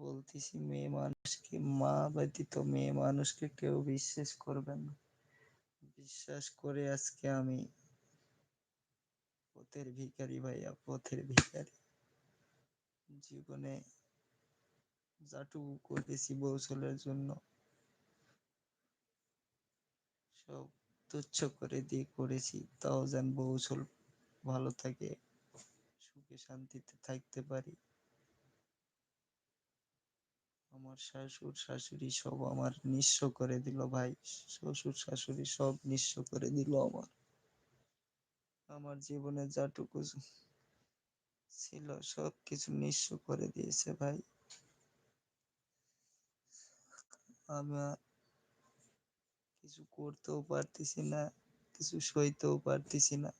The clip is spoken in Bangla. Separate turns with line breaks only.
বলতেছি মেয়ে মানুষকে, মা ব্যতীত মেয়ে মানুষকে কেউ বিশ্বাস করবে না। বিশ্বাস করে আজকে আমি পথের ভিখারি ভাইয়া, পথের ভিখারি। জীবনে যাটুকু করেছি বৌসলের জন্য সব তুচ্ছ করে দিয়ে করেছি, তাও যেন বৌসল ভালো থাকে, সুখে শান্তিতে থাকতে পারি। আমার শ্বশুর শাশুড়ি সব আমার নিঃস্ব করে দিল ভাই, শ্বশুর শাশুড়ি সব নিঃস্ব করে দিল আমার। আমার জীবনে যাটুকু ছিল সব কিছু নিঃস্ব করে দিয়েছে ভাই। আমি আর কিছু করতেও পারতেছি না, কিছু সইতেও পারতেছি না।